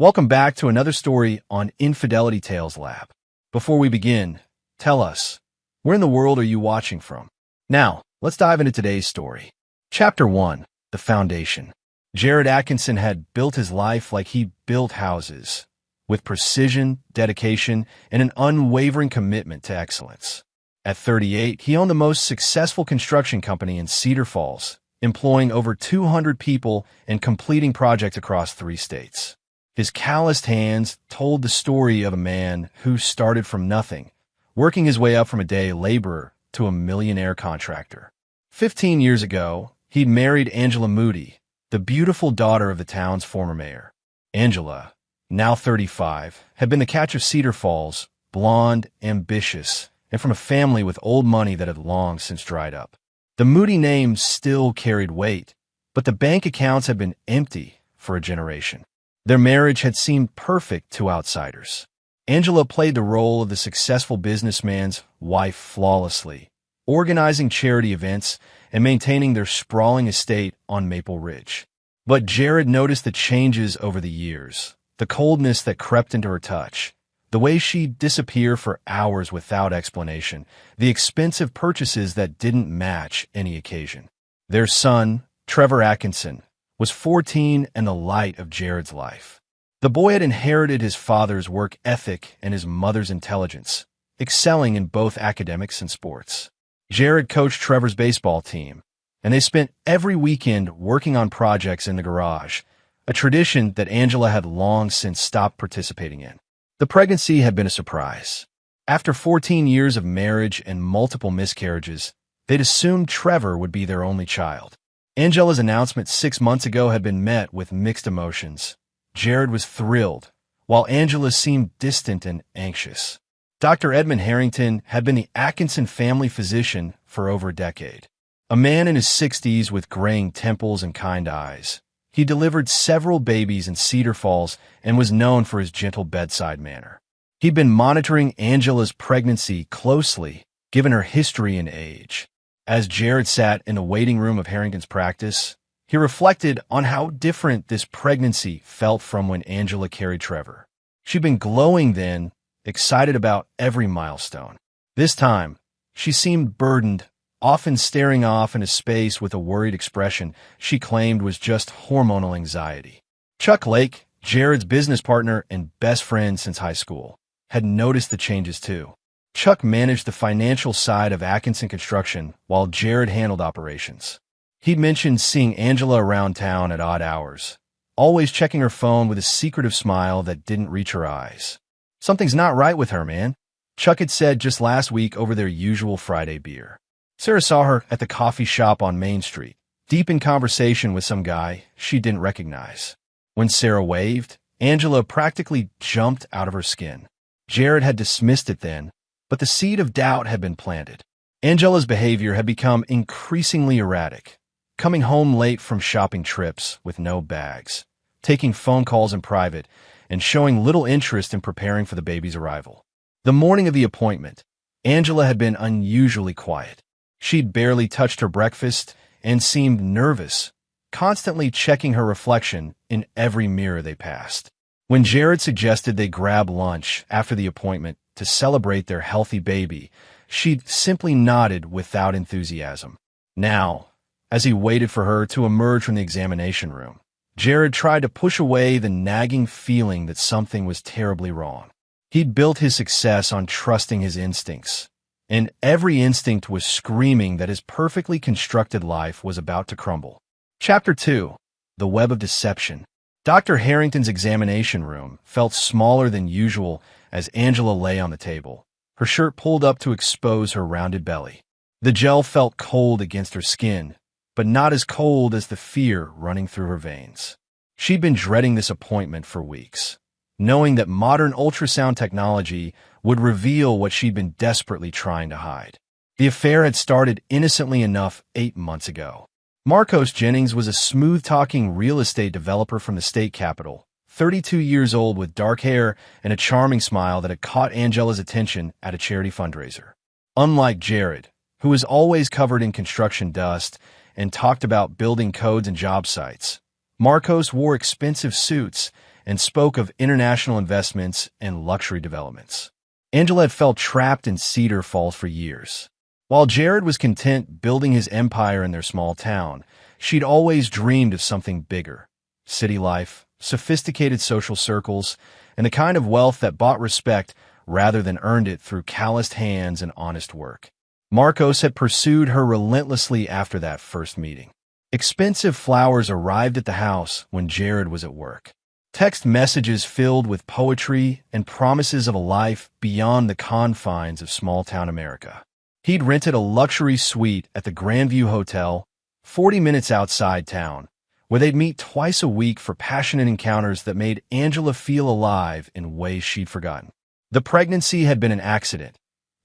Welcome back to another story on Infidelity Tales Lab. Before we begin, tell us, where in the world are you watching from? Now, let's dive into today's story. Chapter 1, The Foundation. Jared Atkinson had built his life like he built houses, with precision, dedication, and an unwavering commitment to excellence. At 38, he owned the most successful construction company in Cedar Falls, employing over 200 people and completing projects across 3 states. His calloused hands told the story of a man who started from nothing, working his way up from a day laborer to a millionaire contractor. 15 years ago, he'd married Angela Moody, the beautiful daughter of the town's former mayor. Angela, now 35, had been the catch of Cedar Falls, blonde, ambitious, and from a family with old money that had long since dried up. The Moody name still carried weight, but the bank accounts had been empty for a generation. Their marriage had seemed perfect to outsiders. Angela played the role of the successful businessman's wife flawlessly, organizing charity events and maintaining their sprawling estate on Maple Ridge. But Jared noticed the changes over the years, the coldness that crept into her touch, the way she'd disappear for hours without explanation, the expensive purchases that didn't match any occasion. Their son, Trevor Atkinson, was 14 and the light of Jared's life. The boy had inherited his father's work ethic and his mother's intelligence, excelling in both academics and sports. Jared coached Trevor's baseball team, and they spent every weekend working on projects in the garage, a tradition that Angela had long since stopped participating in. The pregnancy had been a surprise. After 14 years of marriage and multiple miscarriages, they'd assumed Trevor would be their only child. Angela's announcement 6 months ago had been met with mixed emotions. Jared was thrilled, while Angela seemed distant and anxious. Dr. Edmund Harrington had been the Atkinson family physician for over a decade. A man in his 60s with graying temples and kind eyes. He delivered several babies in Cedar Falls and was known for his gentle bedside manner. He'd been monitoring Angela's pregnancy closely, given her history and age. As Jared sat in the waiting room of Harrington's practice, he reflected on how different this pregnancy felt from when Angela carried Trevor. She'd been glowing then, excited about every milestone. This time, she seemed burdened, often staring off into space with a worried expression she claimed was just hormonal anxiety. Chuck Lake, Jared's business partner and best friend since high school, had noticed the changes too. Chuck managed the financial side of Atkinson Construction while Jared handled operations. He'd mentioned seeing Angela around town at odd hours, always checking her phone with a secretive smile that didn't reach her eyes. "Something's not right with her, man," Chuck had said just last week over their usual Friday beer. Sarah saw her at the coffee shop on Main Street, deep in conversation with some guy she didn't recognize. When Sarah waved, Angela practically jumped out of her skin. Jared had dismissed it then, but the seed of doubt had been planted. Angela's behavior had become increasingly erratic, coming home late from shopping trips with no bags, taking phone calls in private, and showing little interest in preparing for the baby's arrival. The morning of the appointment, Angela had been unusually quiet. She'd barely touched her breakfast and seemed nervous, constantly checking her reflection in every mirror they passed. When Jared suggested they grab lunch after the appointment to celebrate their healthy baby, she'd simply nodded without enthusiasm. Now, as he waited for her to emerge from the examination room, Jared tried to push away the nagging feeling that something was terribly wrong. He'd built his success on trusting his instincts, and every instinct was screaming that his perfectly constructed life was about to crumble. Chapter 2, The Web of Deception. Dr. Harrington's examination room felt smaller than usual as Angela lay on the table, her shirt pulled up to expose her rounded belly. The gel felt cold against her skin, but not as cold as the fear running through her veins. She'd been dreading this appointment for weeks, knowing that modern ultrasound technology would reveal what she'd been desperately trying to hide. The affair had started innocently enough 8 months ago. Marcos Jennings was a smooth-talking real estate developer from the state capital, 32 years old with dark hair and a charming smile that had caught Angela's attention at a charity fundraiser. Unlike Jared, who was always covered in construction dust and talked about building codes and job sites, Marcos wore expensive suits and spoke of international investments and luxury developments. Angela had felt trapped in Cedar Falls for years. While Jared was content building his empire in their small town, she'd always dreamed of something bigger. City life, sophisticated social circles, and the kind of wealth that bought respect rather than earned it through calloused hands and honest work. Marcos had pursued her relentlessly after that first meeting. Expensive flowers arrived at the house when Jared was at work. Text messages filled with poetry and promises of a life beyond the confines of small-town America. He'd rented a luxury suite at the Grandview Hotel, 40 minutes outside town, where they'd meet twice a week for passionate encounters that made Angela feel alive in ways she'd forgotten. The pregnancy had been an accident,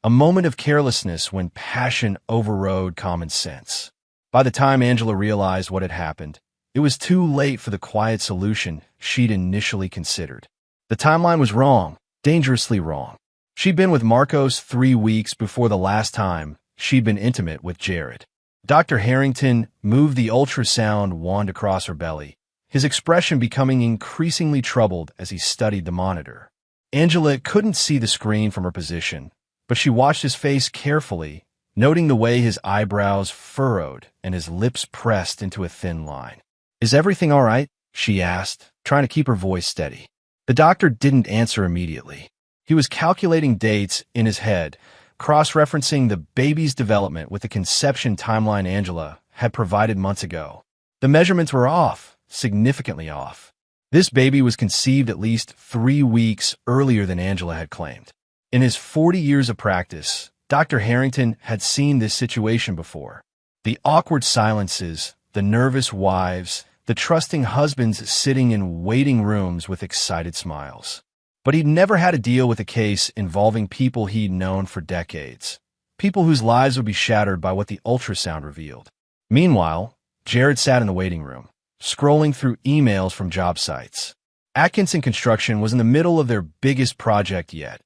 a moment of carelessness when passion overrode common sense. By the time Angela realized what had happened, it was too late for the quiet solution she'd initially considered. The timeline was wrong, dangerously wrong. She'd been with Marcos 3 weeks before the last time she'd been intimate with Jared. Dr. Harrington moved the ultrasound wand across her belly, his expression becoming increasingly troubled as he studied the monitor. Angela couldn't see the screen from her position, but she watched his face carefully, noting the way his eyebrows furrowed and his lips pressed into a thin line. "Is everything all right?" she asked, trying to keep her voice steady. The doctor didn't answer immediately. He was calculating dates in his head, cross-referencing the baby's development with the conception timeline Angela had provided months ago. The measurements were off, significantly off. This baby was conceived at least 3 weeks earlier than Angela had claimed. In his 40 years of practice, Dr. Harrington had seen this situation before. The awkward silences, the nervous wives, the trusting husbands sitting in waiting rooms with excited smiles. But he'd never had to deal with a case involving people he'd known for decades, people whose lives would be shattered by what the ultrasound revealed. Meanwhile, Jared sat in the waiting room, scrolling through emails from job sites. Atkinson Construction was in the middle of their biggest project yet,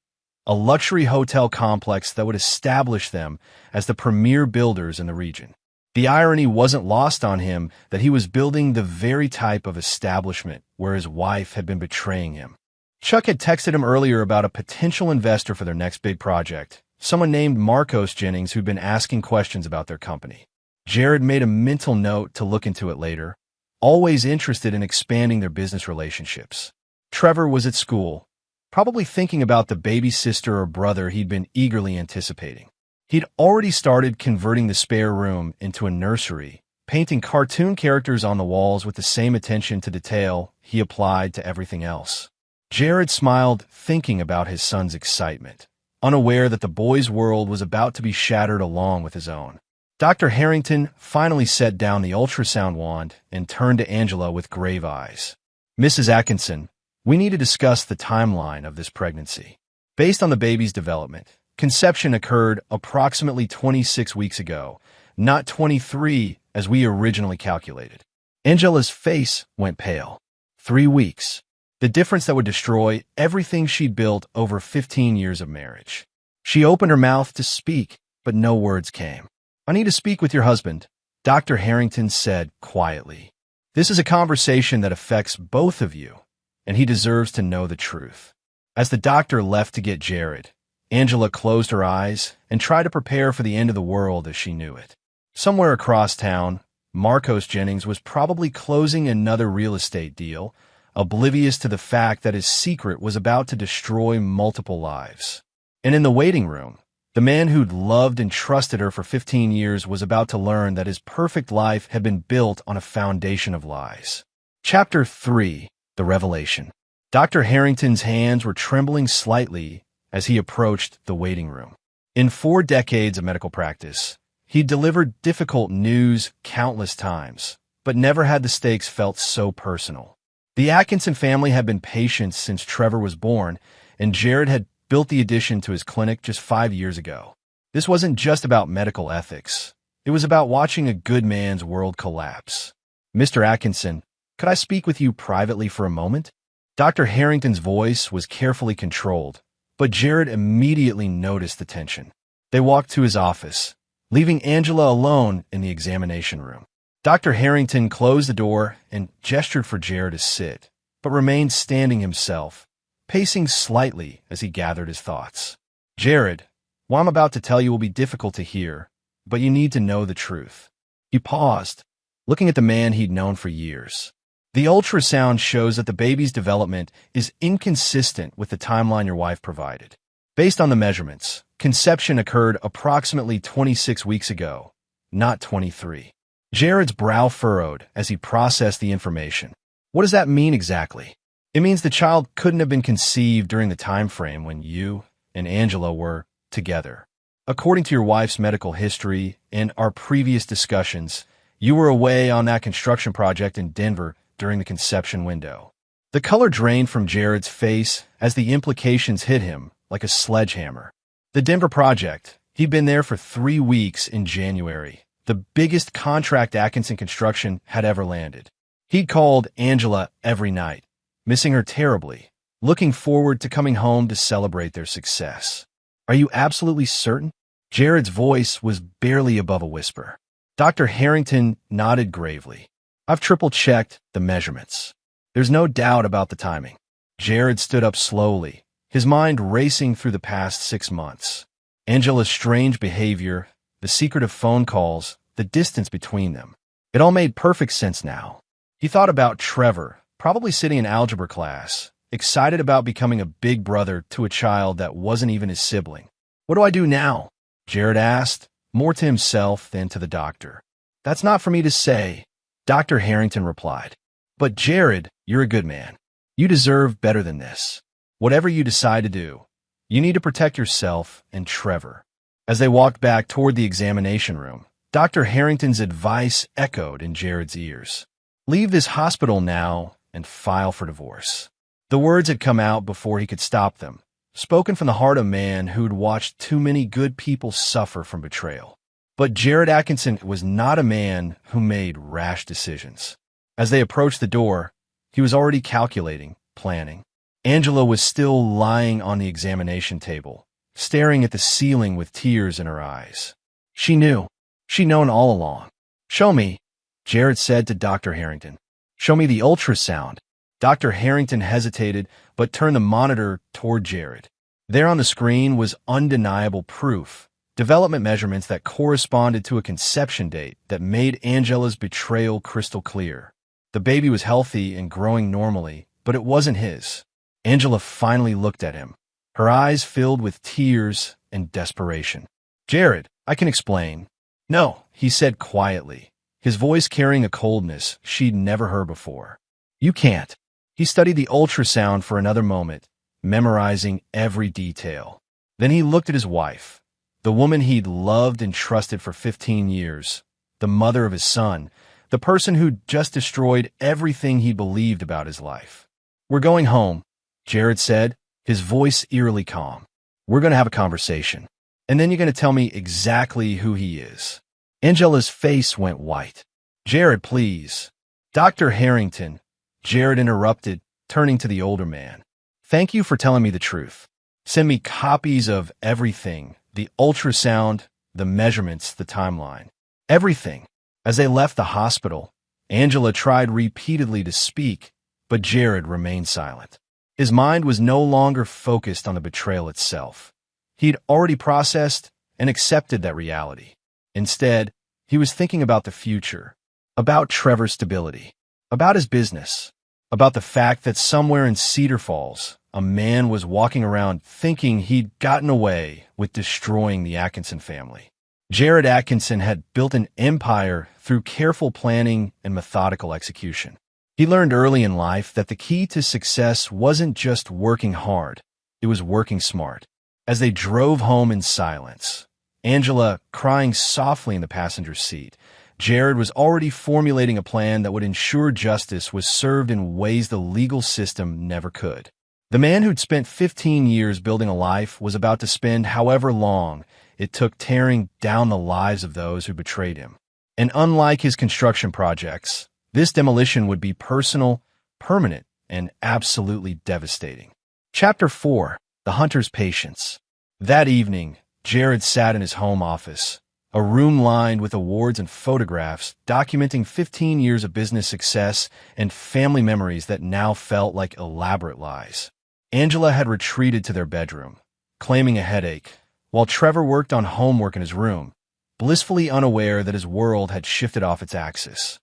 a luxury hotel complex that would establish them as the premier builders in the region. The irony wasn't lost on him that he was building the very type of establishment where his wife had been betraying him. Chuck had texted him earlier about a potential investor for their next big project, someone named Marcos Jennings who'd been asking questions about their company. Jared made a mental note to look into it later, always interested in expanding their business relationships. Trevor was at school, probably thinking about the baby sister or brother he'd been eagerly anticipating. He'd already started converting the spare room into a nursery, painting cartoon characters on the walls with the same attention to detail he applied to everything else. Jared smiled, thinking about his son's excitement, unaware that the boy's world was about to be shattered along with his own. Dr. Harrington finally set down the ultrasound wand and turned to Angela with grave eyes. "Mrs. Atkinson, we need to discuss the timeline of this pregnancy. Based on the baby's development, conception occurred approximately 26 weeks ago, not 23 as we originally calculated." Angela's face went pale. 3 weeks. The difference that would destroy everything she'd built over 15 years of marriage. She opened her mouth to speak, but no words came. "I need to speak with your husband," Dr. Harrington said quietly. "This is a conversation that affects both of you, and he deserves to know the truth." As the doctor left to get Jared, Angela closed her eyes and tried to prepare for the end of the world as she knew it. Somewhere across town, Marcos Jennings was probably closing another real estate deal, oblivious to the fact that his secret was about to destroy multiple lives. And in the waiting room, the man who'd loved and trusted her for 15 years was about to learn that his perfect life had been built on a foundation of lies. Chapter 3: The Revelation. Dr. Harrington's hands were trembling slightly as he approached the waiting room. In 4 decades of medical practice, he delivered difficult news countless times, but never had the stakes felt so personal. The Atkinson family had been patient since Trevor was born, and Jared had built the addition to his clinic just 5 years ago. This wasn't just about medical ethics. It was about watching a good man's world collapse. "Mr. Atkinson, could I speak with you privately for a moment?" Dr. Harrington's voice was carefully controlled, but Jared immediately noticed the tension. They walked to his office, leaving Angela alone in the examination room. Dr. Harrington closed the door and gestured for Jared to sit, but remained standing himself, pacing slightly as he gathered his thoughts. Jared, what I'm about to tell you will be difficult to hear, but you need to know the truth. He paused, looking at the man he'd known for years. The ultrasound shows that the baby's development is inconsistent with the timeline your wife provided. Based on the measurements, conception occurred approximately 26 weeks ago, not 23. Jared's brow furrowed as he processed the information. What does that mean exactly? It means the child couldn't have been conceived during the time frame when you and Angela were together. According to your wife's medical history and our previous discussions, you were away on that construction project in Denver during the conception window. The color drained from Jared's face as the implications hit him like a sledgehammer. The Denver project, he'd been there for 3 weeks in January, the biggest contract Atkinson Construction had ever landed. He'd called Angela every night, missing her terribly, looking forward to coming home to celebrate their success. Are you absolutely certain? Jared's voice was barely above a whisper. Dr. Harrington nodded gravely. I've triple-checked the measurements. There's no doubt about the timing. Jared stood up slowly, his mind racing through the past 6 months. Angela's strange behavior, the secretive phone calls, the distance between them. It all made perfect sense now. He thought about Trevor, probably sitting in algebra class, excited about becoming a big brother to a child that wasn't even his sibling. What do I do now? Jared asked, more to himself than to the doctor. That's not for me to say, Dr. Harrington replied. But Jared, you're a good man. You deserve better than this. Whatever you decide to do, you need to protect yourself and Trevor. As they walked back toward the examination room, Dr. Harrington's advice echoed in Jared's ears. Leave this hospital now and file for divorce. The words had come out before he could stop them, spoken from the heart of a man who'd watched too many good people suffer from betrayal. But Jared Atkinson was not a man who made rash decisions. As they approached the door, he was already calculating, planning. Angela was still lying on the examination table, staring at the ceiling with tears in her eyes. She knew. She'd known all along. Show me, Jared said to Dr. Harrington. Show me the ultrasound. Dr. Harrington hesitated, but turned the monitor toward Jared. There on the screen was undeniable proof, development measurements that corresponded to a conception date that made Angela's betrayal crystal clear. The baby was healthy and growing normally, but it wasn't his. Angela finally looked at him, her eyes filled with tears and desperation. Jared, I can explain. No, he said quietly, his voice carrying a coldness she'd never heard before. You can't. He studied the ultrasound for another moment, memorizing every detail. Then he looked at his wife, the woman he'd loved and trusted for 15 years, the mother of his son, the person who'd just destroyed everything he believed about his life. We're going home, Jared said, his voice eerily calm. We're going to have a conversation, and then you're going to tell me exactly who he is. Angela's face went white. Jared, please. Dr. Harrington, Jared interrupted, turning to the older man. Thank you for telling me the truth. Send me copies of everything, the ultrasound, the measurements, the timeline. Everything. As they left the hospital, Angela tried repeatedly to speak, but Jared remained silent. His mind was no longer focused on the betrayal itself. He'd already processed and accepted that reality. Instead, he was thinking about the future, about Trevor's stability, about his business, about the fact that somewhere in Cedar Falls, a man was walking around thinking he'd gotten away with destroying the Atkinson family. Jared Atkinson had built an empire through careful planning and methodical execution. He learned early in life that the key to success wasn't just working hard, it was working smart. As they drove home in silence, Angela crying softly in the passenger seat, Jared was already formulating a plan that would ensure justice was served in ways the legal system never could. The man who'd spent 15 years building a life was about to spend however long it took tearing down the lives of those who betrayed him. And unlike his construction projects, this demolition would be personal, permanent, and absolutely devastating. Chapter 4. The Hunter's Patience. That evening, Jared sat in his home office, a room lined with awards and photographs documenting 15 years of business success and family memories that now felt like elaborate lies. Angela had retreated to their bedroom, claiming a headache, while Trevor worked on homework in his room, blissfully unaware that his world had shifted off its axis.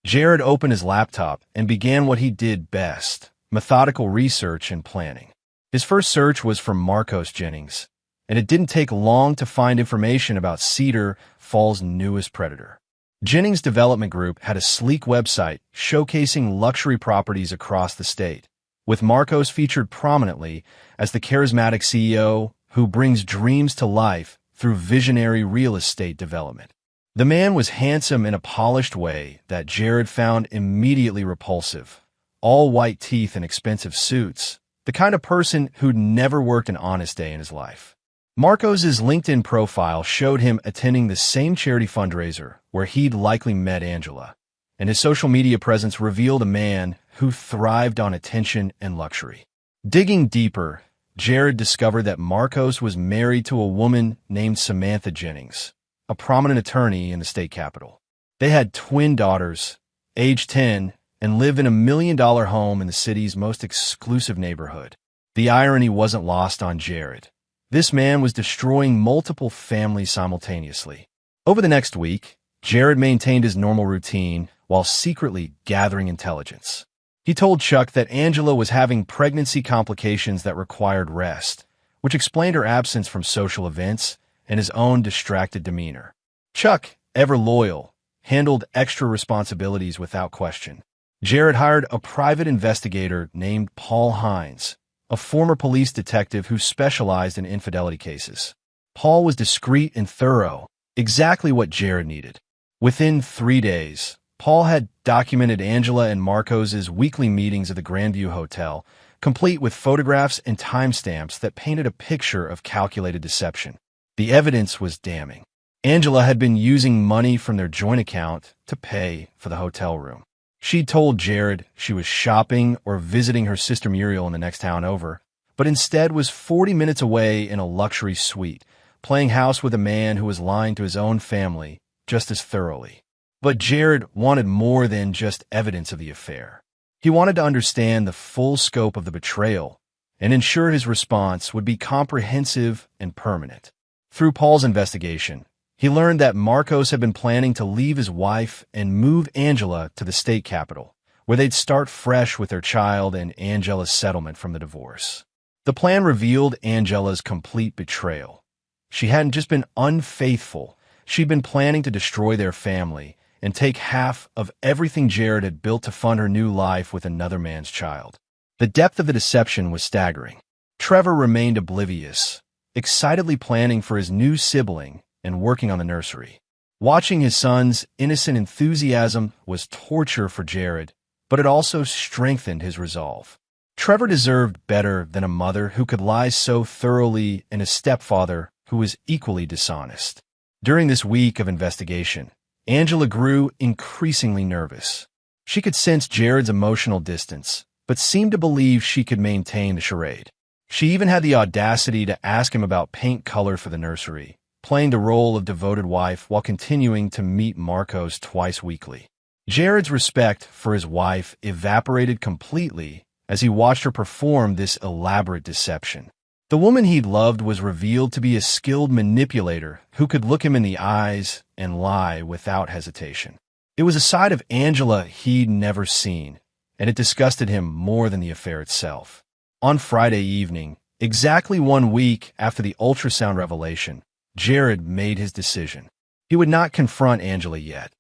Jared opened his laptop and began what he did best: methodical research and planning. His first search was for Marcos Jennings, and it didn't take long to find information about Cedar Falls' newest predator. Jennings Development Group had a sleek website showcasing luxury properties across the state, with Marcos featured prominently as the charismatic CEO who brings dreams to life through visionary real estate development. The man was handsome in a polished way that Jared found immediately repulsive. All white teeth and expensive suits, the kind of person who'd never worked an honest day in his life. Marcos's LinkedIn profile showed him attending the same charity fundraiser where he'd likely met Angela, and his social media presence revealed a man who thrived on attention and luxury. Digging deeper, Jared discovered that Marcos was married to a woman named Samantha Jennings, a prominent attorney in the state capital. They had twin daughters, age 10, and live in $1 million home in the city's most exclusive neighborhood. The irony wasn't lost on Jared. This man was destroying multiple families simultaneously. Over the next week, Jared maintained his normal routine while secretly gathering intelligence. He told Chuck that Angela was having pregnancy complications that required rest, which explained her absence from social events and his own distracted demeanor. Chuck, ever loyal, handled extra responsibilities without question. Jared hired a private investigator named Paul Hines, a former police detective who specialized in infidelity cases. Paul was discreet and thorough, exactly what Jared needed. Within 3 days, Paul had documented Angela and Marcos's weekly meetings at the Grandview Hotel, complete with photographs and timestamps that painted a picture of calculated deception. The evidence was damning. Angela had been using money from their joint account to pay for the hotel room. She told Jared she was shopping or visiting her sister Muriel in the next town over, but instead was 40 minutes away in a luxury suite, playing house with a man who was lying to his own family just as thoroughly. But Jared wanted more than just evidence of the affair. He wanted to understand the full scope of the betrayal and ensure his response would be comprehensive and permanent. Through Paul's investigation, he learned that Marcos had been planning to leave his wife and move Angela to the state capital, where they'd start fresh with their child and Angela's settlement from the divorce. The plan revealed Angela's complete betrayal. She hadn't just been unfaithful, she'd been planning to destroy their family and take half of everything Jared had built to fund her new life with another man's child. The depth of the deception was staggering. Trevor remained oblivious, excitedly planning for his new sibling and working on the nursery. Watching his son's innocent enthusiasm was torture for Jared, but it also strengthened his resolve. Trevor deserved better than a mother who could lie so thoroughly and a stepfather who was equally dishonest. During this week of investigation, Angela grew increasingly nervous. She could sense Jared's emotional distance, but seemed to believe she could maintain the charade. She even had the audacity to ask him about paint color for the nursery, playing the role of devoted wife while continuing to meet Marcos twice weekly. Jared's respect for his wife evaporated completely as he watched her perform this elaborate deception. The woman he'd loved was revealed to be a skilled manipulator who could look him in the eyes and lie without hesitation. It was a side of Angela he'd never seen, and it disgusted him more than the affair itself. On Friday evening, exactly 1 week after the ultrasound revelation, Jared made his decision. He would not confront Angela yet.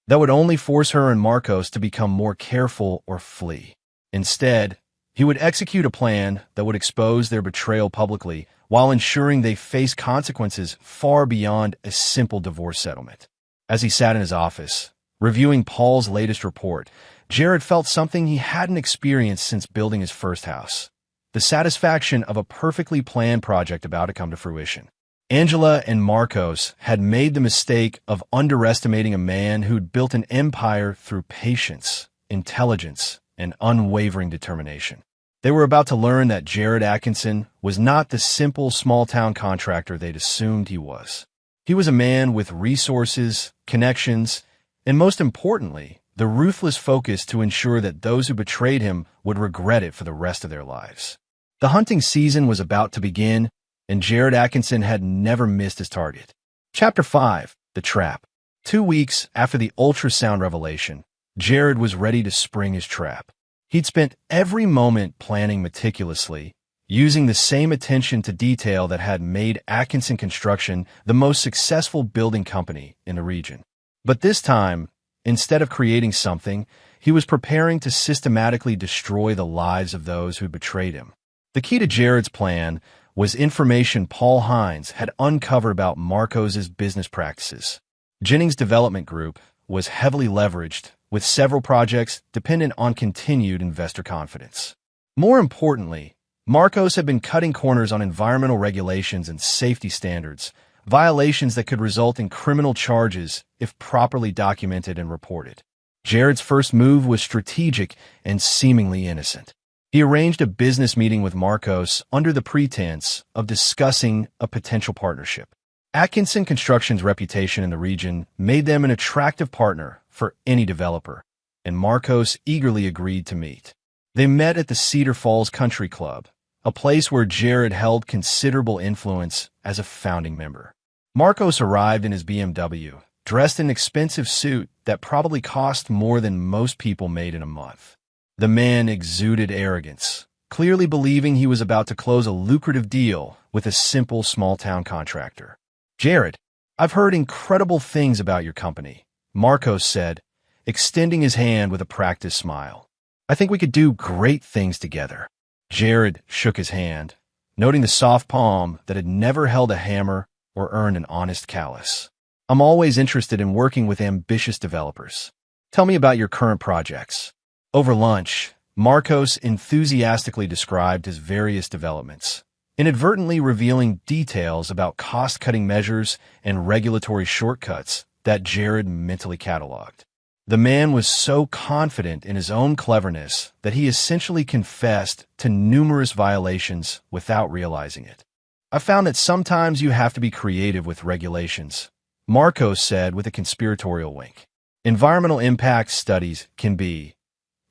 That would only force her and Marcos to become more careful or flee. Instead, he would execute a plan that would expose their betrayal publicly while ensuring they face consequences far beyond a simple divorce settlement. As he sat in his office, reviewing Paul's latest report, Jared felt something he hadn't experienced since building his first house: the satisfaction of a perfectly planned project about to come to fruition. Angela and Marcos had made the mistake of underestimating a man who'd built an empire through patience, intelligence, and unwavering determination. They were about to learn that Jared Atkinson was not the simple small-town contractor they'd assumed he was. He was a man with resources, connections, and most importantly, the ruthless focus to ensure that those who betrayed him would regret it for the rest of their lives. The hunting season was about to begin, and Jared Atkinson had never missed his target. Chapter 5. The Trap. 2 weeks after the ultrasound revelation, Jared was ready to spring his trap. He'd spent every moment planning meticulously, using the same attention to detail that had made Atkinson Construction the most successful building company in the region. But this time, instead of creating something, he was preparing to systematically destroy the lives of those who betrayed him. The key to Jared's plan was information Paul Hines had uncovered about Marcos's business practices. Jennings Development Group was heavily leveraged, with several projects dependent on continued investor confidence. More importantly, Marcos had been cutting corners on environmental regulations and safety standards, violations that could result in criminal charges if properly documented and reported. Jared's first move was strategic and seemingly innocent. He arranged a business meeting with Marcos under the pretense of discussing a potential partnership. Atkinson Construction's reputation in the region made them an attractive partner for any developer, and Marcos eagerly agreed to meet. They met at the Cedar Falls Country Club, a place where Jared held considerable influence as a founding member. Marcos arrived in his BMW, dressed in an expensive suit that probably cost more than most people made in a month. The man exuded arrogance, clearly believing he was about to close a lucrative deal with a simple small-town contractor. "Jared, I've heard incredible things about your company," Marcos said, extending his hand with a practiced smile. "I think we could do great things together." Jared shook his hand, noting the soft palm that had never held a hammer or earned an honest callus. "I'm always interested in working with ambitious developers. Tell me about your current projects." Over lunch, Marcos enthusiastically described his various developments, inadvertently revealing details about cost-cutting measures and regulatory shortcuts that Jared mentally cataloged. The man was so confident in his own cleverness that he essentially confessed to numerous violations without realizing it. "I found that sometimes you have to be creative with regulations," Marcos said with a conspiratorial wink. "Environmental impact studies can be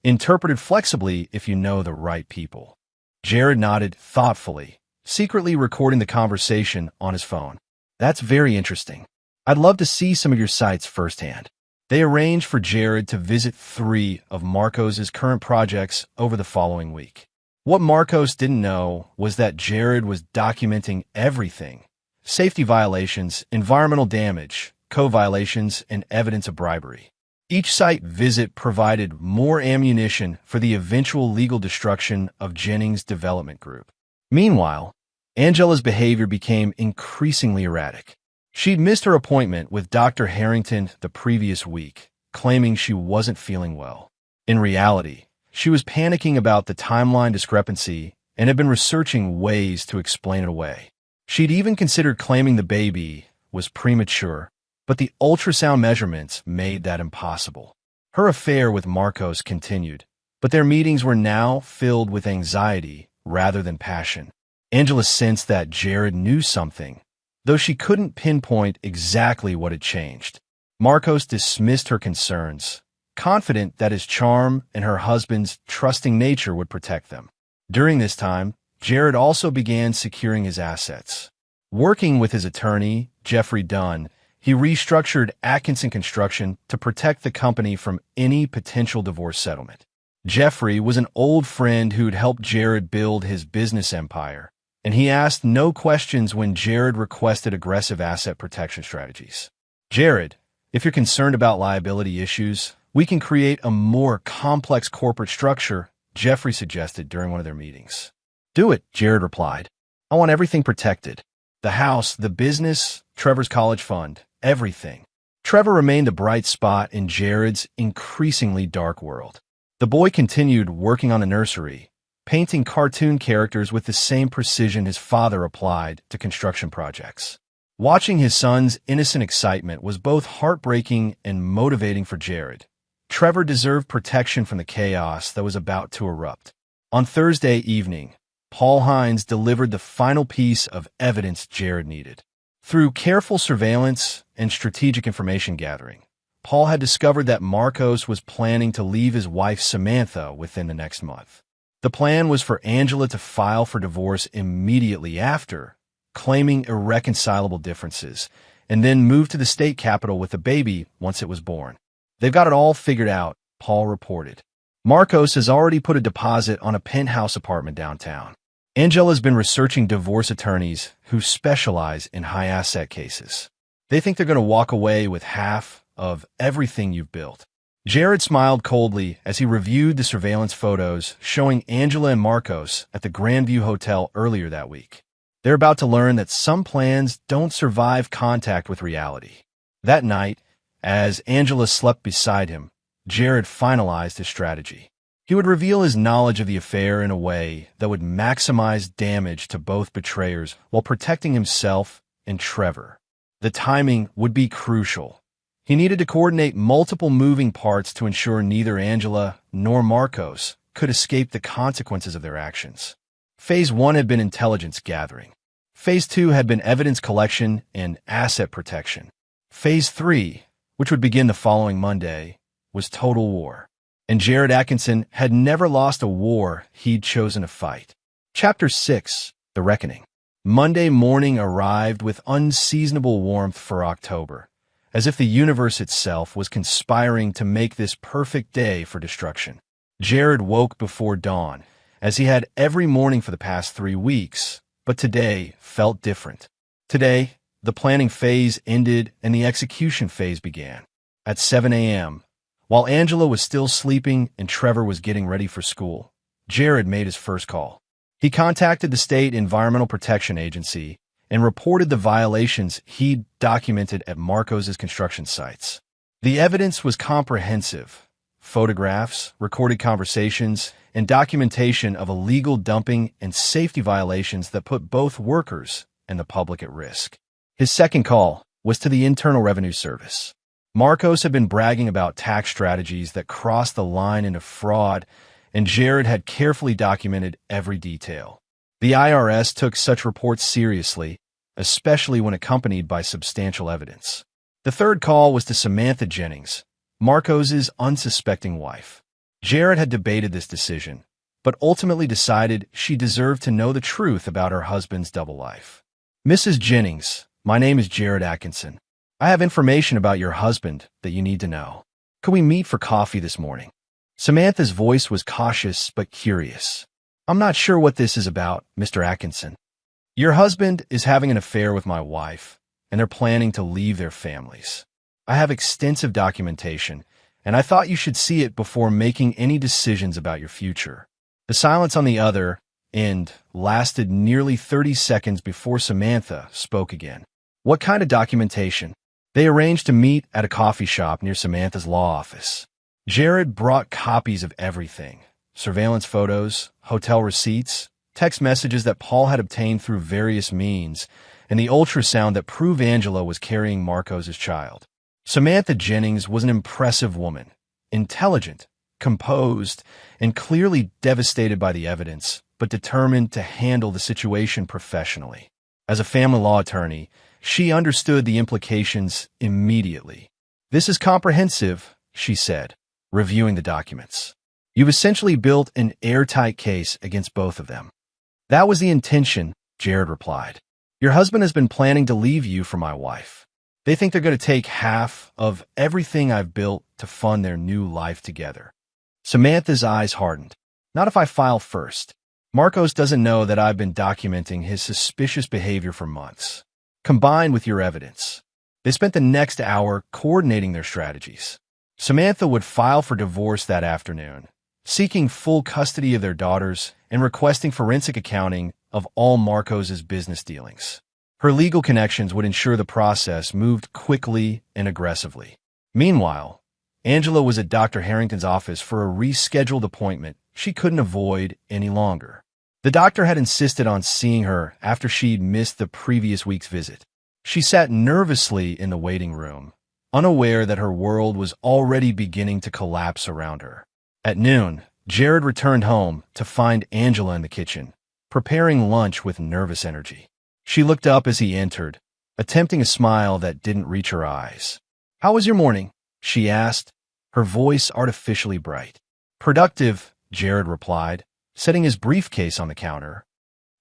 interpreted flexibly if you know the right people." Jared nodded thoughtfully, secretly recording the conversation on his phone. "That's very interesting. I'd love to see some of your sites firsthand." They arranged for Jared to visit 3 of Marcos's current projects over the following week. What Marcos didn't know was that Jared was documenting everything: safety violations, environmental damage, code violations, and evidence of bribery. Each site visit provided more ammunition for the eventual legal destruction of Jennings Development Group. Meanwhile, Angela's behavior became increasingly erratic. She'd missed her appointment with Dr. Harrington the previous week, claiming she wasn't feeling well. In reality, she was panicking about the timeline discrepancy and had been researching ways to explain it away. She'd even considered claiming the baby was premature, but the ultrasound measurements made that impossible. Her affair with Marcos continued, but their meetings were now filled with anxiety rather than passion. Angela sensed that Jared knew something, though she couldn't pinpoint exactly what had changed. Marcos dismissed her concerns, confident that his charm and her husband's trusting nature would protect them. During this time, Jared also began securing his assets. Working with his attorney, Jeffrey Dunn, he restructured Atkinson Construction to protect the company from any potential divorce settlement. Jeffrey was an old friend who'd helped Jared build his business empire, and he asked no questions when Jared requested aggressive asset protection strategies. "Jared, if you're concerned about liability issues, we can create a more complex corporate structure," Jeffrey suggested during one of their meetings. "Do it," Jared replied. "I want everything protected. The house, the business, Trevor's college fund, everything." Trevor remained a bright spot in Jared's increasingly dark world. The boy continued working on the nursery, painting cartoon characters with the same precision his father applied to construction projects. Watching his son's innocent excitement was both heartbreaking and motivating for Jared. Trevor deserved protection from the chaos that was about to erupt. On Thursday evening, Paul Hines delivered the final piece of evidence Jared needed. Through careful surveillance and strategic information gathering, Paul had discovered that Marcos was planning to leave his wife Samantha within the next month. The plan was for Angela to file for divorce immediately after, claiming irreconcilable differences, and then move to the state capital with the baby once it was born. "They've got it all figured out," Paul reported. "Marcos has already put a deposit on a penthouse apartment downtown. Angela's been researching divorce attorneys who specialize in high-asset cases. They think they're going to walk away with half of everything you've built." Jared smiled coldly as he reviewed the surveillance photos showing Angela and Marcos at the Grandview Hotel earlier that week. They're about to learn that some plans don't survive contact with reality. That night, as Angela slept beside him, Jared finalized his strategy. He would reveal his knowledge of the affair in a way that would maximize damage to both betrayers while protecting himself and Trevor. The timing would be crucial. He needed to coordinate multiple moving parts to ensure neither Angela nor Marcos could escape the consequences of their actions. Phase 1 had been intelligence gathering. Phase 2 had been evidence collection and asset protection. Phase 3, which would begin the following Monday, was total war. And Jared Atkinson had never lost a war he'd chosen to fight. Chapter 6, The Reckoning. Monday morning arrived with unseasonable warmth for October, as if the universe itself was conspiring to make this perfect day for destruction. Jared woke before dawn, as he had every morning for the past 3 weeks, but today felt different. Today, the planning phase ended and the execution phase began. At 7 a.m., while Angela was still sleeping and Trevor was getting ready for school, Jared made his first call. He contacted the State Environmental Protection Agency and reported the violations he'd documented at Marcos' construction sites. The evidence was comprehensive: photographs, recorded conversations, and documentation of illegal dumping and safety violations that put both workers and the public at risk. His second call was to the Internal Revenue Service. Marcos had been bragging about tax strategies that crossed the line into fraud, and Jared had carefully documented every detail. The IRS took such reports seriously, especially when accompanied by substantial evidence. The third call was to Samantha Jennings, Marcos' unsuspecting wife. Jared had debated this decision, but ultimately decided she deserved to know the truth about her husband's double life. "Mrs. Jennings, my name is Jared Atkinson. I have information about your husband that you need to know. Could we meet for coffee this morning?" Samantha's voice was cautious but curious. "I'm not sure what this is about, Mr. Atkinson. Your husband is having an affair with my wife, and they're planning to leave their families. I have extensive documentation, and I thought you should see it before making any decisions about your future." The silence on the other end lasted nearly 30 seconds before Samantha spoke again. "What kind of documentation?" They arranged to meet at a coffee shop near Samantha's law office. Jared brought copies of everything: surveillance photos, hotel receipts, text messages that Paul had obtained through various means, and the ultrasound that proved Angela was carrying Marcos' child. Samantha Jennings was an impressive woman, intelligent, composed, and clearly devastated by the evidence, but determined to handle the situation professionally. As a family law attorney, she understood the implications immediately. "This is comprehensive," she said, reviewing the documents. "You've essentially built an airtight case against both of them." "That was the intention," Jared replied. "Your husband has been planning to leave you for my wife. They think they're going to take half of everything I've built to fund their new life together." Samantha's eyes hardened. "Not if I file first. Marcos doesn't know that I've been documenting his suspicious behavior for months, combined with your evidence." They spent the next hour coordinating their strategies. Samantha would file for divorce that afternoon, seeking full custody of their daughters and requesting forensic accounting of all Marcos' business dealings. Her legal connections would ensure the process moved quickly and aggressively. Meanwhile, Angela was at Dr. Harrington's office for a rescheduled appointment she couldn't avoid any longer. The doctor had insisted on seeing her after she'd missed the previous week's visit. She sat nervously in the waiting room, unaware that her world was already beginning to collapse around her. At noon, Jared returned home to find Angela in the kitchen, preparing lunch with nervous energy. She looked up as he entered, attempting a smile that didn't reach her eyes. "How was your morning?" she asked, her voice artificially bright. "Productive," Jared replied, setting his briefcase on the counter.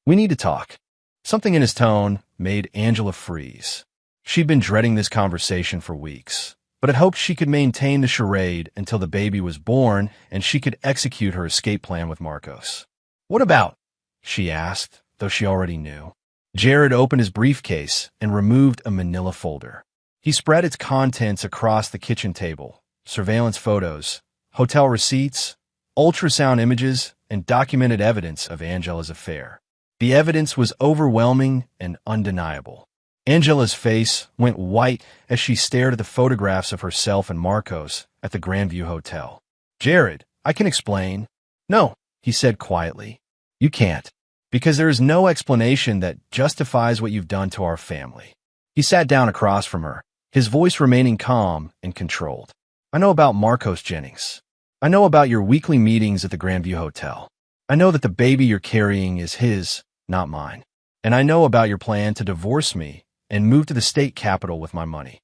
"We need to talk." Something in his tone made Angela freeze. She'd been dreading this conversation for weeks, but had hoped she could maintain the charade until the baby was born and she could execute her escape plan with Marcos. "What about?" she asked, though she already knew. Jared opened his briefcase and removed a manila folder. He spread its contents across the kitchen table: surveillance photos, hotel receipts, ultrasound images, and documented evidence of Angela's affair. The evidence was overwhelming and undeniable. Angela's face went white as she stared at the photographs of herself and Marcos at the Grandview Hotel. "Jared, I can explain." "No," he said quietly. "You can't, because there is no explanation that justifies what you've done to our family." He sat down across from her, his voice remaining calm and controlled. "I know about Marcos Jennings. I know about your weekly meetings at the Grandview Hotel. I know that the baby you're carrying is his, not mine. And I know about your plan to divorce me and move to the state capital with my money."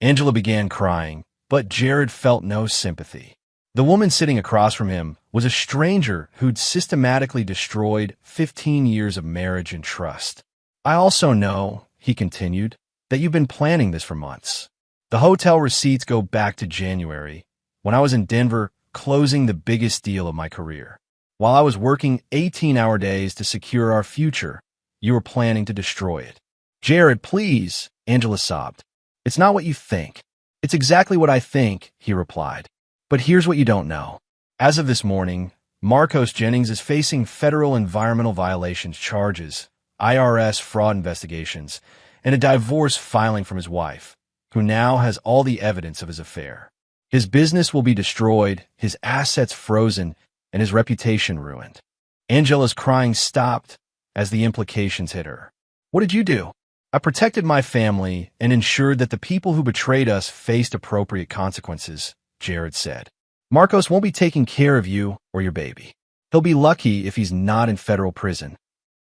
Angela began crying, but Jared felt no sympathy. The woman sitting across from him was a stranger who'd systematically destroyed 15 years of marriage and trust. "I also know," he continued, "that you've been planning this for months. The hotel receipts go back to January, when I was in Denver closing the biggest deal of my career. While I was working 18-hour days to secure our future, you were planning to destroy it." "Jared, please," Angela sobbed. "It's not what you think." "It's exactly what I think," he replied. "But here's what you don't know. As of this morning, Marcos Jennings is facing federal environmental violations charges, IRS fraud investigations, and a divorce filing from his wife, who now has all the evidence of his affair. His business will be destroyed, his assets frozen, and his reputation ruined." Angela's crying stopped as the implications hit her. "What did you do?" "I protected my family and ensured that the people who betrayed us faced appropriate consequences," Jared said. "Marcos won't be taking care of you or your baby. He'll be lucky if he's not in federal prison."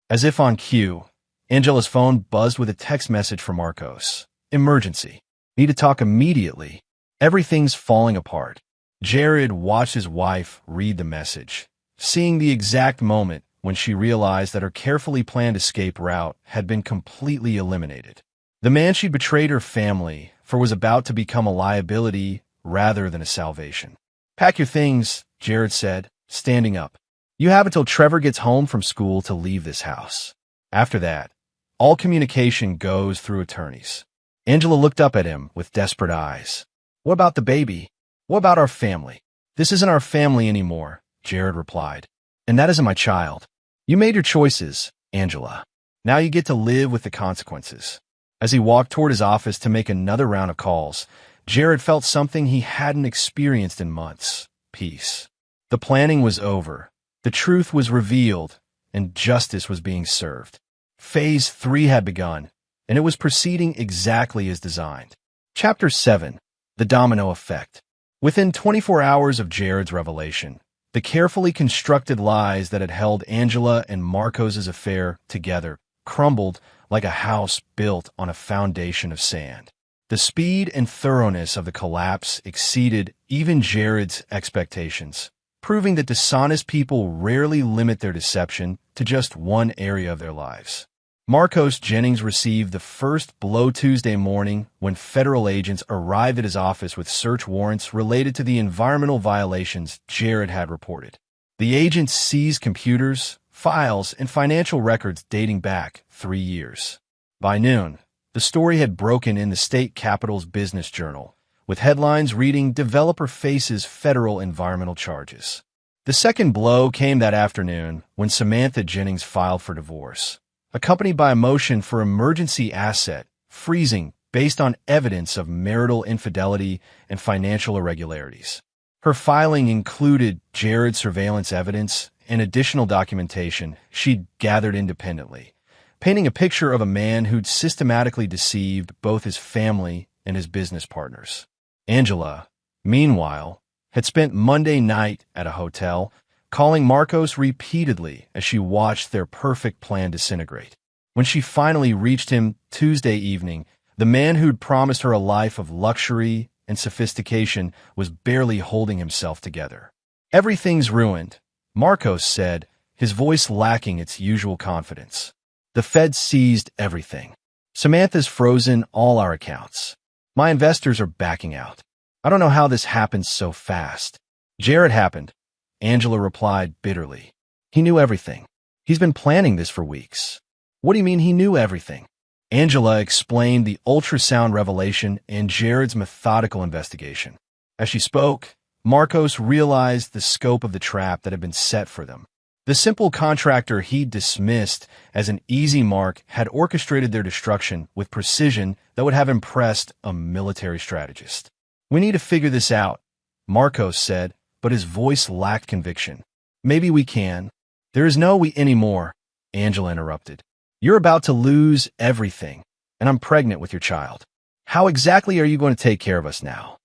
As if on cue, Angela's phone buzzed with a text message from Marcos. "Emergency. Need to talk immediately. Everything's falling apart." Jared watched his wife read the message, seeing the exact moment when she realized that her carefully planned escape route had been completely eliminated. The man she'd betrayed her family for was about to become a liability rather than a salvation. "Pack your things," Jared said, standing up. "You have until Trevor gets home from school to leave this house. After that, all communication goes through attorneys." Angela looked up at him with desperate eyes. "What about the baby? What about our family?" "This isn't our family anymore," Jared replied. "And that isn't my child. You made your choices, Angela. Now you get to live with the consequences." As he walked toward his office to make another round of calls, Jared felt something he hadn't experienced in months: peace. The planning was over, the truth was revealed, and justice was being served. Phase 3 had begun, and it was proceeding exactly as designed. Chapter 7: The Domino Effect. Within 24 hours of Jared's revelation, the carefully constructed lies that had held Angela and Marcos' affair together crumbled like a house built on a foundation of sand. The speed and thoroughness of the collapse exceeded even Jared's expectations, proving that dishonest people rarely limit their deception to just one area of their lives. Marcos Jennings received the first blow Tuesday morning when federal agents arrived at his office with search warrants related to the environmental violations Jared had reported. The agents seized computers, files, and financial records dating back 3 years. By noon, the story had broken in the state capitol's business journal, with headlines reading "Developer Faces Federal Environmental Charges." The second blow came that afternoon when Samantha Jennings filed for divorce, accompanied by a motion for emergency asset freezing based on evidence of marital infidelity and financial irregularities. Her filing included Jared's surveillance evidence and additional documentation she'd gathered independently, painting a picture of a man who'd systematically deceived both his family and his business partners. Angela, meanwhile, had spent Monday night at a hotel, calling Marcos repeatedly as she watched their perfect plan disintegrate. When she finally reached him Tuesday evening, the man who'd promised her a life of luxury and sophistication was barely holding himself together. "Everything's ruined," Marcos said, his voice lacking its usual confidence. "The Fed seized everything. Samantha's frozen all our accounts. My investors are backing out. I don't know how this happened so fast." "Jared happened," Angela replied bitterly. "He knew everything. He's been planning this for weeks." "What do you mean he knew everything?" Angela explained the ultrasound revelation and Jared's methodical investigation. As she spoke, Marcos realized the scope of the trap that had been set for them. The simple contractor he'd dismissed as an easy mark had orchestrated their destruction with precision that would have impressed a military strategist. "We need to figure this out," Marcos said, but his voice lacked conviction. "Maybe we can." "There is no we anymore," Angela interrupted. "You're about to lose everything, and I'm pregnant with your child. How exactly are you going to take care of us now?"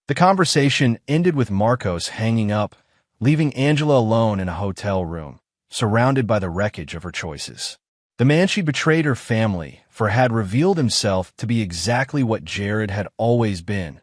The conversation ended with Marcos hanging up, leaving Angela alone in a hotel room, surrounded by the wreckage of her choices. The man she betrayed her family for had revealed himself to be exactly what Jared had always been,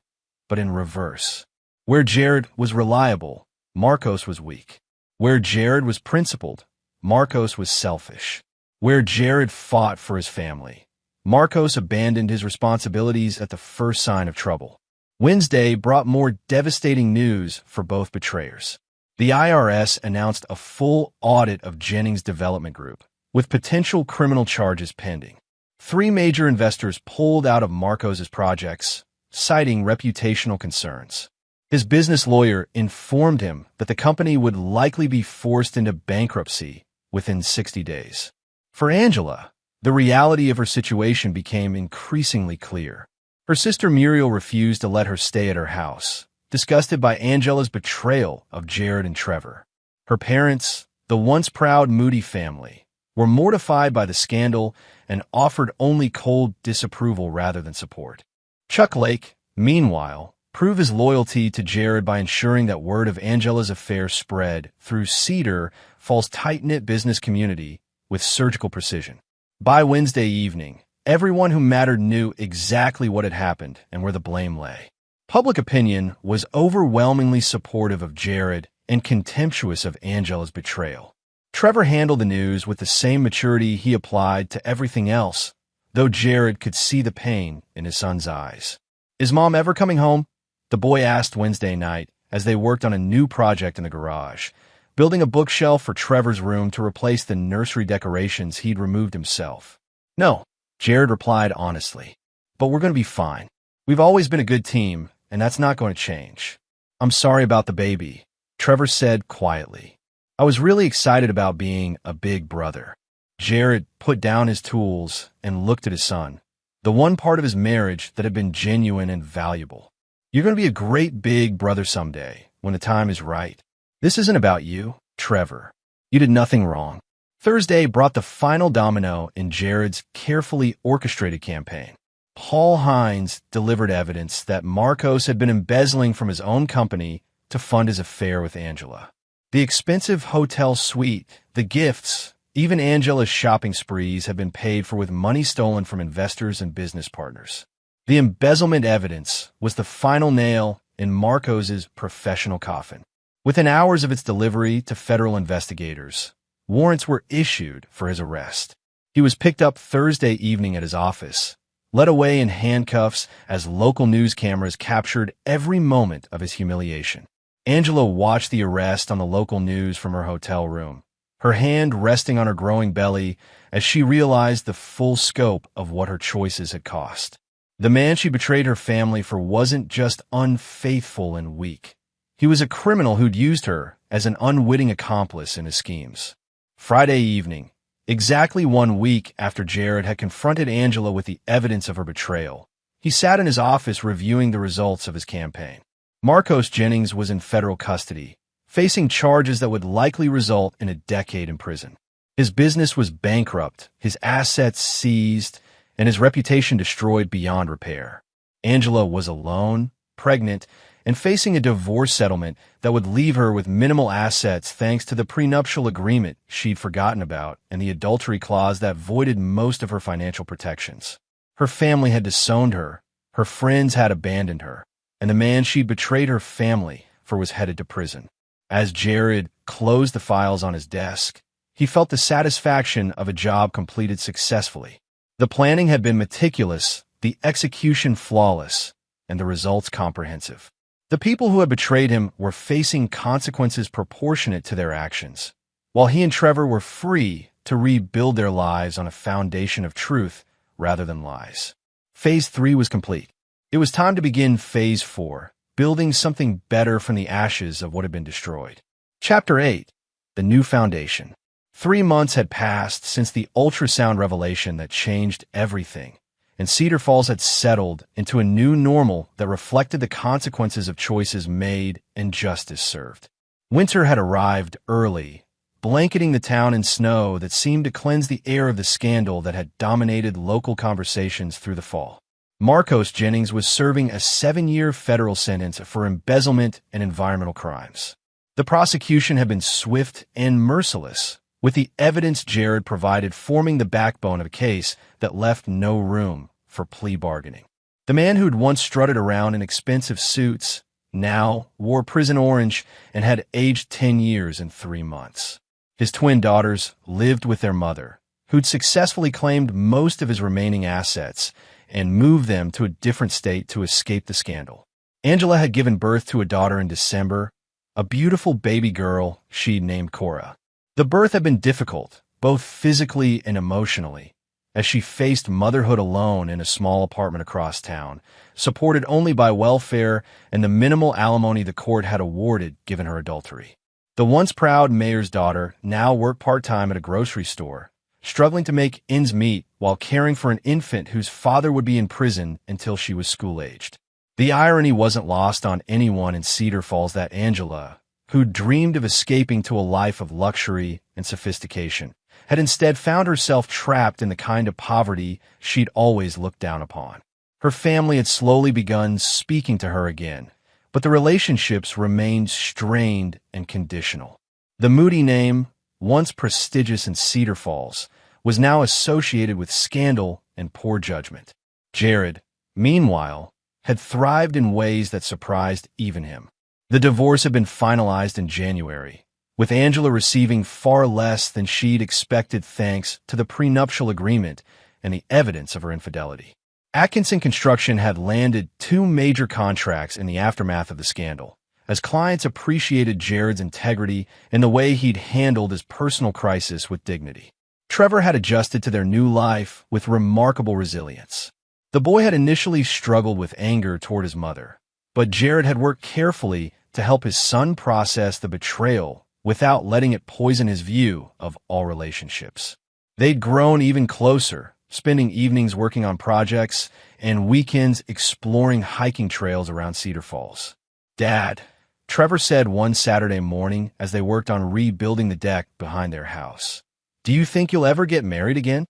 but in reverse. Where Jared was reliable, Marcos was weak. Where Jared was principled, Marcos was selfish. Where Jared fought for his family, Marcos abandoned his responsibilities at the first sign of trouble. Wednesday brought more devastating news for both betrayers. The IRS announced a full audit of Jennings Development Group, with potential criminal charges pending. 3 major investors pulled out of Marcos's projects, citing reputational concerns. His business lawyer informed him that the company would likely be forced into bankruptcy within 60 days. For Angela, the reality of her situation became increasingly clear. Her sister Muriel refused to let her stay at her house, disgusted by Angela's betrayal of Jared and Trevor. Her parents, the once proud Moody family, were mortified by the scandal and offered only cold disapproval rather than support. Chuck Lake, meanwhile, proved his loyalty to Jared by ensuring that word of Angela's affair spread through Cedar Falls' tight-knit business community with surgical precision. By Wednesday evening, everyone who mattered knew exactly what had happened and where the blame lay. Public opinion was overwhelmingly supportive of Jared and contemptuous of Angela's betrayal. Trevor handled the news with the same maturity he applied to everything else, though Jared could see the pain in his son's eyes. "Is Mom ever coming home?" the boy asked Wednesday night as they worked on a new project in the garage, building a bookshelf for Trevor's room to replace the nursery decorations he'd removed himself. "No," Jared replied honestly, "but we're going to be fine. We've always been a good team, and that's not going to change." "I'm sorry about the baby," Trevor said quietly. "I was really excited about being a big brother." Jared put down his tools and looked at his son, the one part of his marriage that had been genuine and valuable. "You're going to be a great big brother someday, when the time is right. This isn't about you, Trevor. You did nothing wrong." Thursday brought the final domino in Jared's carefully orchestrated campaign. Paul Hines delivered evidence that Marcos had been embezzling from his own company to fund his affair with Angela. The expensive hotel suite, the gifts, even Angela's shopping sprees had been paid for with money stolen from investors and business partners. The embezzlement evidence was the final nail in Marcos's professional coffin. Within hours of its delivery to federal investigators, warrants were issued for his arrest. He was picked up Thursday evening at his office, led away in handcuffs as local news cameras captured every moment of his humiliation. Angela watched the arrest on the local news from her hotel room, her hand resting on her growing belly as she realized the full scope of what her choices had cost. The man she betrayed her family for wasn't just unfaithful and weak. He was a criminal who'd used her as an unwitting accomplice in his schemes. Friday evening, exactly 1 week after Jared had confronted Angela with the evidence of her betrayal, he sat in his office reviewing the results of his campaign. Marcos Jennings was in federal custody, facing charges that would likely result in a decade in prison. His business was bankrupt, his assets seized, and his reputation destroyed beyond repair. Angela was alone, pregnant, and facing a divorce settlement that would leave her with minimal assets thanks to the prenuptial agreement she'd forgotten about and the adultery clause that voided most of her financial protections. Her family had disowned her friends had abandoned her, and the man she'd betrayed her family for was headed to prison. As Jared closed the files on his desk, he felt the satisfaction of a job completed successfully. The planning had been meticulous, the execution flawless, and the results comprehensive. The people who had betrayed him were facing consequences proportionate to their actions, while he and Trevor were free to rebuild their lives on a foundation of truth rather than lies. Phase 3 was complete. It was time to begin Phase 4, building something better from the ashes of what had been destroyed. Chapter 8. The New Foundation. 3 months had passed since the ultrasound revelation that changed everything, and Cedar Falls had settled into a new normal that reflected the consequences of choices made and justice served. Winter had arrived early, blanketing the town in snow that seemed to cleanse the air of the scandal that had dominated local conversations through the fall. Marcos Jennings was serving a 7-year federal sentence for embezzlement and environmental crimes. The prosecution had been swift and merciless, with the evidence Jared provided forming the backbone of a case that left no room for plea bargaining. The man who'd once strutted around in expensive suits now wore prison orange and had aged 10 years and 3 months. His twin daughters lived with their mother, who'd successfully claimed most of his remaining assets and moved them to a different state to escape the scandal. Angela had given birth to a daughter in December, a beautiful baby girl she'd named Cora. The birth had been difficult, both physically and emotionally, as she faced motherhood alone in a small apartment across town, supported only by welfare and the minimal alimony the court had awarded given her adultery. The once proud mayor's daughter now worked part-time at a grocery store, struggling to make ends meet while caring for an infant whose father would be in prison until she was school-aged. The irony wasn't lost on anyone in Cedar Falls that Angela, who dreamed of escaping to a life of luxury and sophistication, had instead found herself trapped in the kind of poverty she'd always looked down upon. Her family had slowly begun speaking to her again, but the relationships remained strained and conditional. The Moody name, once prestigious in Cedar Falls, was now associated with scandal and poor judgment. Jared, meanwhile, had thrived in ways that surprised even him. The divorce had been finalized in January, with Angela receiving far less than she'd expected thanks to the prenuptial agreement and the evidence of her infidelity. Atkinson Construction had landed 2 major contracts in the aftermath of the scandal, as clients appreciated Jared's integrity and the way he'd handled his personal crisis with dignity. Trevor had adjusted to their new life with remarkable resilience. The boy had initially struggled with anger toward his mother, but Jared had worked carefully to help his son process the betrayal without letting it poison his view of all relationships. They'd grown even closer, spending evenings working on projects and weekends exploring hiking trails around Cedar Falls. "Dad," Trevor said one Saturday morning as they worked on rebuilding the deck behind their house, "do you think you'll ever get married again?"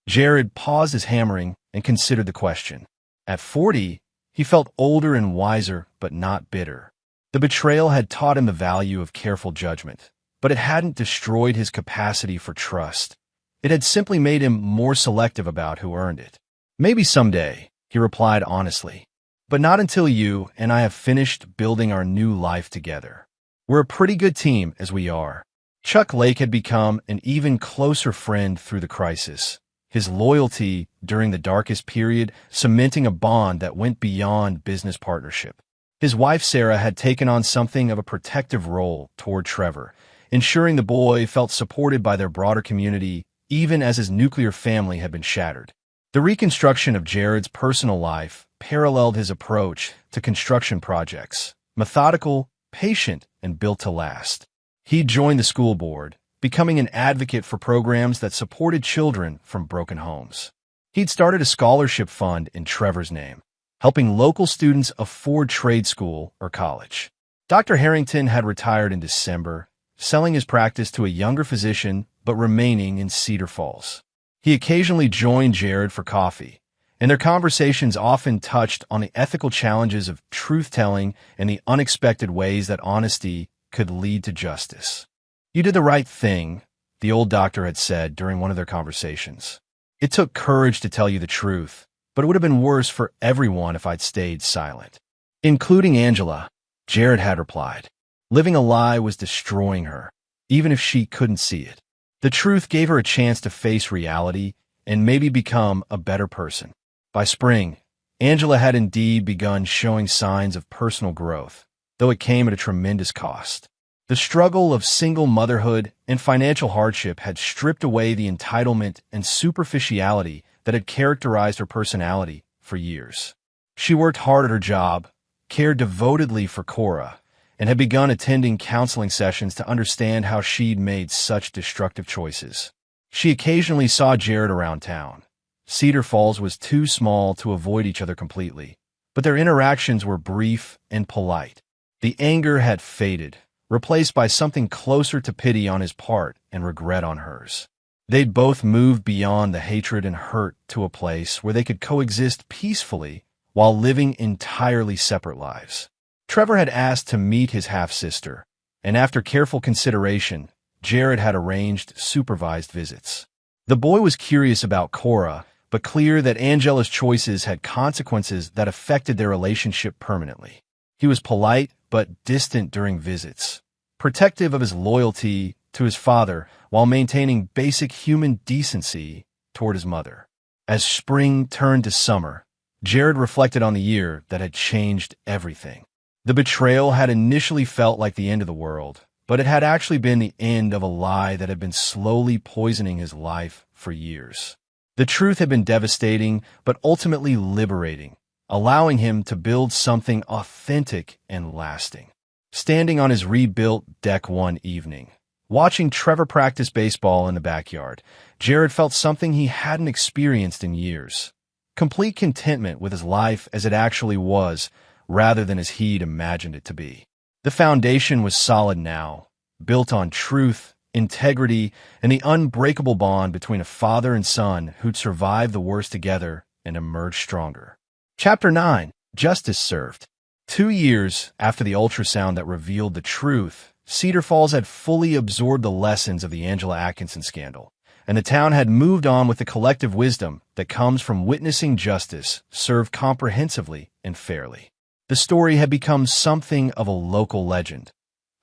Jared paused his hammering and considered the question. At 40, he felt older and wiser, but not bitter. The betrayal had taught him the value of careful judgment, but it hadn't destroyed his capacity for trust. It had simply made him more selective about who earned it. "Maybe someday," he replied honestly, "but not until you and I have finished building our new life together. We're a pretty good team as we are." Chuck Lake had become an even closer friend through the crisis, his loyalty during the darkest period cementing a bond that went beyond business partnership. His wife Sarah had taken on something of a protective role toward Trevor, ensuring the boy felt supported by their broader community even as his nuclear family had been shattered. The reconstruction of Jared's personal life paralleled his approach to construction projects, methodical, patient, and built to last. He joined the school board, becoming an advocate for programs that supported children from broken homes. He'd started a scholarship fund in Trevor's name, helping local students afford trade school or college. Dr. Harrington had retired in December, selling his practice to a younger physician but remaining in Cedar Falls. He occasionally joined Jared for coffee, and their conversations often touched on the ethical challenges of truth-telling and the unexpected ways that honesty could lead to justice. "You did the right thing," the old doctor had said during one of their conversations. "It took courage to tell you the truth, but it would have been worse for everyone if I'd stayed silent." Including Angela, Jared had replied. Living a lie was destroying her, even if she couldn't see it. The truth gave her a chance to face reality and maybe become a better person. By spring, Angela had indeed begun showing signs of personal growth, though it came at a tremendous cost. The struggle of single motherhood and financial hardship had stripped away the entitlement and superficiality that had characterized her personality for years. She worked hard at her job, cared devotedly for Cora, and had begun attending counseling sessions to understand how she'd made such destructive choices. She occasionally saw Jared around town. Cedar Falls was too small to avoid each other completely, but their interactions were brief and polite. The anger had faded, replaced by something closer to pity on his part and regret on hers. They'd both moved beyond the hatred and hurt to a place where they could coexist peacefully while living entirely separate lives. Trevor had asked to meet his half-sister, and after careful consideration, Jared had arranged supervised visits. The boy was curious about Cora, but clear that Angela's choices had consequences that affected their relationship permanently. He was polite but distant during visits, protective of his loyalty to his father while maintaining basic human decency toward his mother. As spring turned to summer, Jared reflected on the year that had changed everything. The betrayal had initially felt like the end of the world, but it had actually been the end of a lie that had been slowly poisoning his life for years. The truth had been devastating, but ultimately liberating, allowing him to build something authentic and lasting. Standing on his rebuilt deck one evening, watching Trevor practice baseball in the backyard, Jared felt something he hadn't experienced in years. Complete contentment with his life as it actually was, rather than as he'd imagined it to be. The foundation was solid now, built on truth, integrity, and the unbreakable bond between a father and son who'd survived the worst together and emerged stronger. Chapter 9. Justice Served. 2 years after the ultrasound that revealed the truth, Cedar Falls had fully absorbed the lessons of the Angela Atkinson scandal, and the town had moved on with the collective wisdom that comes from witnessing justice served comprehensively and fairly. The story had become something of a local legend,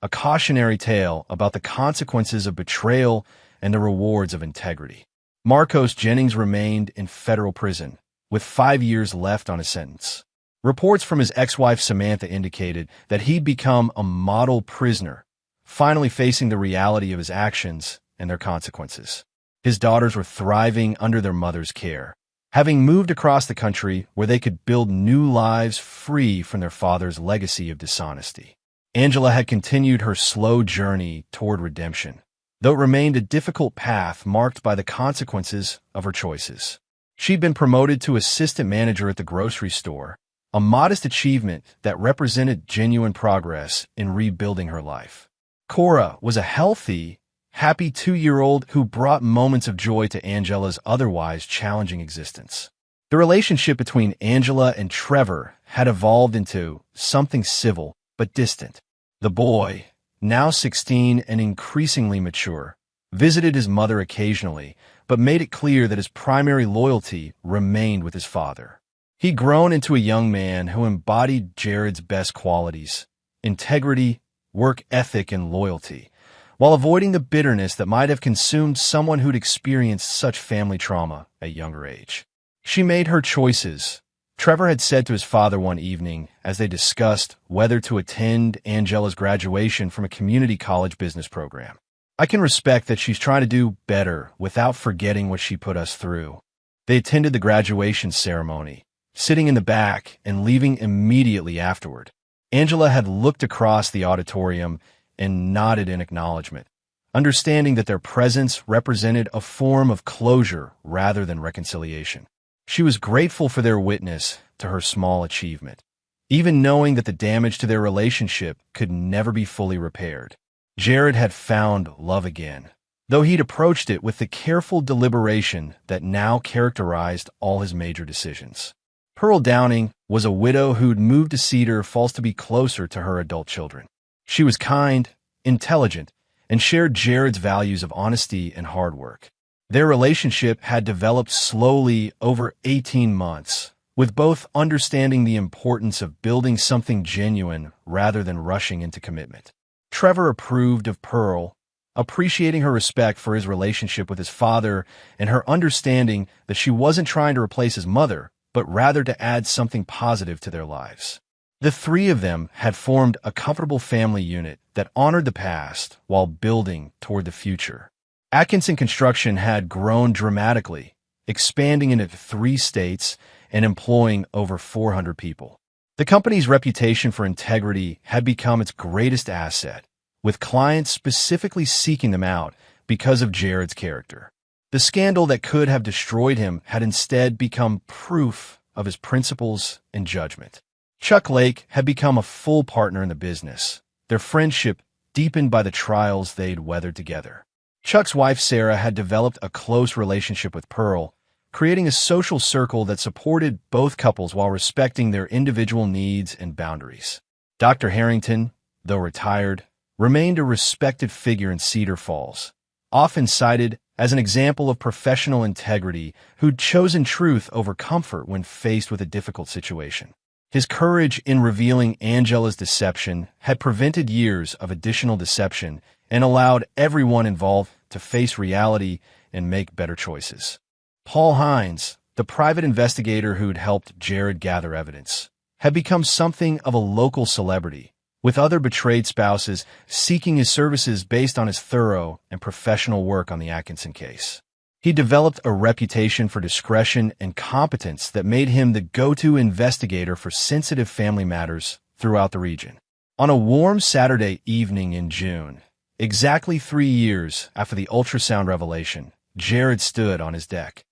a cautionary tale about the consequences of betrayal and the rewards of integrity. Marcos Jennings remained in federal prison, with 5 years left on his sentence. Reports from his ex-wife Samantha indicated that he'd become a model prisoner, finally facing the reality of his actions and their consequences. His daughters were thriving under their mother's care, having moved across the country where they could build new lives free from their father's legacy of dishonesty. Angela had continued her slow journey toward redemption, though it remained a difficult path marked by the consequences of her choices. She'd been promoted to assistant manager at the grocery store, a modest achievement that represented genuine progress in rebuilding her life. Cora was a healthy, happy 2-year-old who brought moments of joy to Angela's otherwise challenging existence. The relationship between Angela and Trevor had evolved into something civil but distant. The boy, now 16 and increasingly mature, visited his mother occasionally, but made it clear that his primary loyalty remained with his father. He'd grown into a young man who embodied Jared's best qualities: integrity, work ethic, and loyalty, while avoiding the bitterness that might have consumed someone who'd experienced such family trauma at a younger age. She made her choices, Trevor had said to his father one evening as they discussed whether to attend Angela's graduation from a community college business program. "I can respect that she's trying to do better without forgetting what she put us through." They attended the graduation ceremony, sitting in the back and leaving immediately afterward. Angela had looked across the auditorium and nodded in acknowledgement, understanding that their presence represented a form of closure rather than reconciliation. She was grateful for their witness to her small achievement, even knowing that the damage to their relationship could never be fully repaired. Jared had found love again, though he'd approached it with the careful deliberation that now characterized all his major decisions. Pearl Downing was a widow who'd moved to Cedar Falls to be closer to her adult children. She was kind, intelligent, and shared Jared's values of honesty and hard work. Their relationship had developed slowly over 18 months, with both understanding the importance of building something genuine rather than rushing into commitment. Trevor approved of Pearl, appreciating her respect for his relationship with his father and her understanding that she wasn't trying to replace his mother, but rather to add something positive to their lives. The three of them had formed a comfortable family unit that honored the past while building toward the future. Atkinson Construction had grown dramatically, expanding into 3 states and employing over 400 people. The company's reputation for integrity had become its greatest asset, with clients specifically seeking them out because of Jared's character. The scandal that could have destroyed him had instead become proof of his principles and judgment. Chuck Lake had become a full partner in the business, their friendship deepened by the trials they'd weathered together. Chuck's wife, Sarah, had developed a close relationship with Pearl, creating a social circle that supported both couples while respecting their individual needs and boundaries. Dr. Harrington, though retired, remained a respected figure in Cedar Falls, often cited as an example of professional integrity who'd chosen truth over comfort when faced with a difficult situation. His courage in revealing Angela's deception had prevented years of additional deception and allowed everyone involved to face reality and make better choices. Paul Hines, the private investigator who'd helped Jared gather evidence, had become something of a local celebrity, with other betrayed spouses seeking his services based on his thorough and professional work on the Atkinson case. He developed a reputation for discretion and competence that made him the go-to investigator for sensitive family matters throughout the region. On a warm Saturday evening in June, exactly 3 years after the ultrasound revelation, Jared stood on his deck.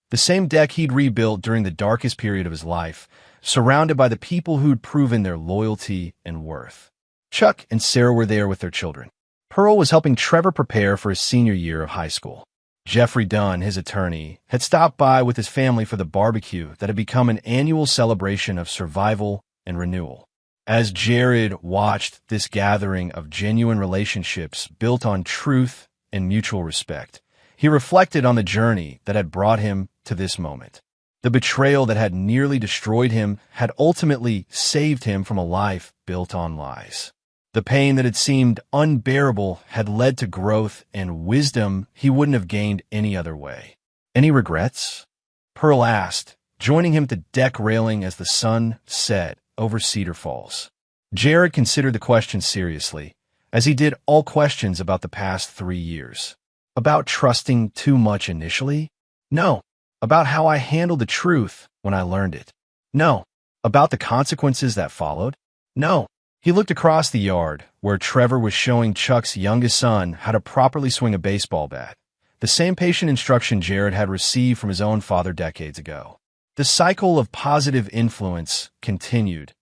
The same deck he'd rebuilt during the darkest period of his life, surrounded by the people who'd proven their loyalty and worth. Chuck and Sarah were there with their children. Pearl was helping Trevor prepare for his senior year of high school. Jeffrey Dunn, his attorney, had stopped by with his family for the barbecue that had become an annual celebration of survival and renewal. As Jared watched this gathering of genuine relationships built on truth and mutual respect, he reflected on the journey that had brought him to this moment. The betrayal that had nearly destroyed him had ultimately saved him from a life built on lies. The pain that had seemed unbearable had led to growth and wisdom he wouldn't have gained any other way. Any regrets? Pearl asked, joining him at the deck railing as the sun set over Cedar Falls. Jared considered the question seriously, as he did all questions about the past 3 years. About trusting too much initially? No. About how I handled the truth when I learned it? No. About the consequences that followed? No. He looked across the yard, where Trevor was showing Chuck's youngest son how to properly swing a baseball bat, the same patient instruction Jared had received from his own father decades ago. The cycle of positive influence continued,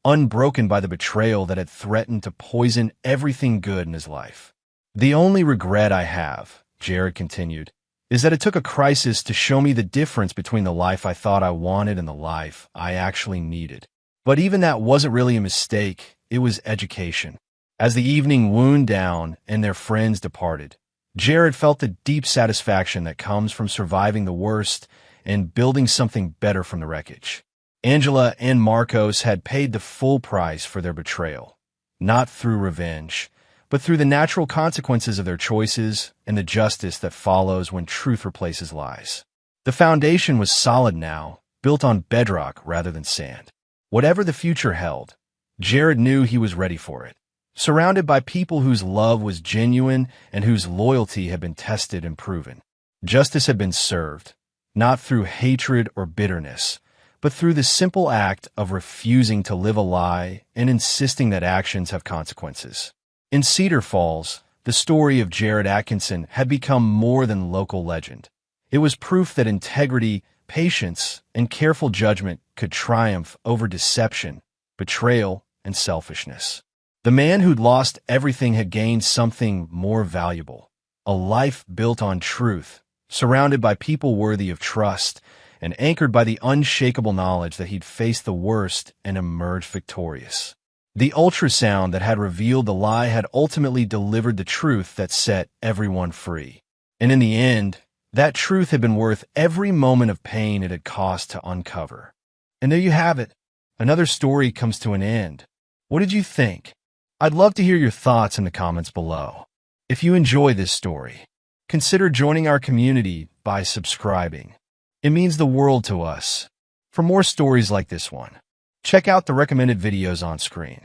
unbroken by the betrayal that had threatened to poison everything good in his life. The only regret I have, Jared continued, is that it took a crisis to show me the difference between the life I thought I wanted and the life I actually needed. But even that wasn't really a mistake, it was education. As the evening wound down and their friends departed, Jared felt the deep satisfaction that comes from surviving the worst and building something better from the wreckage. Angela and Marcos had paid the full price for their betrayal, not through revenge, but through the natural consequences of their choices and the justice that follows when truth replaces lies. The foundation was solid now, built on bedrock rather than sand. Whatever the future held, Jared knew he was ready for it, surrounded by people whose love was genuine and whose loyalty had been tested and proven. Justice had been served, not through hatred or bitterness, but through the simple act of refusing to live a lie and insisting that actions have consequences. In Cedar Falls, the story of Jared Atkinson had become more than local legend. It was proof that integrity, patience, and careful judgment could triumph over deception, betrayal, and selfishness. The man who'd lost everything had gained something more valuable, a life built on truth, surrounded by people worthy of trust, and anchored by the unshakable knowledge that he'd faced the worst and emerged victorious. The ultrasound that had revealed the lie had ultimately delivered the truth that set everyone free. And in the end, that truth had been worth every moment of pain it had cost to uncover. And there you have it. Another story comes to an end. What did you think? I'd love to hear your thoughts in the comments below. If you enjoy this story, consider joining our community by subscribing. It means the world to us. For more stories like this one, check out the recommended videos on screen.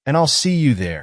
And I'll see you there.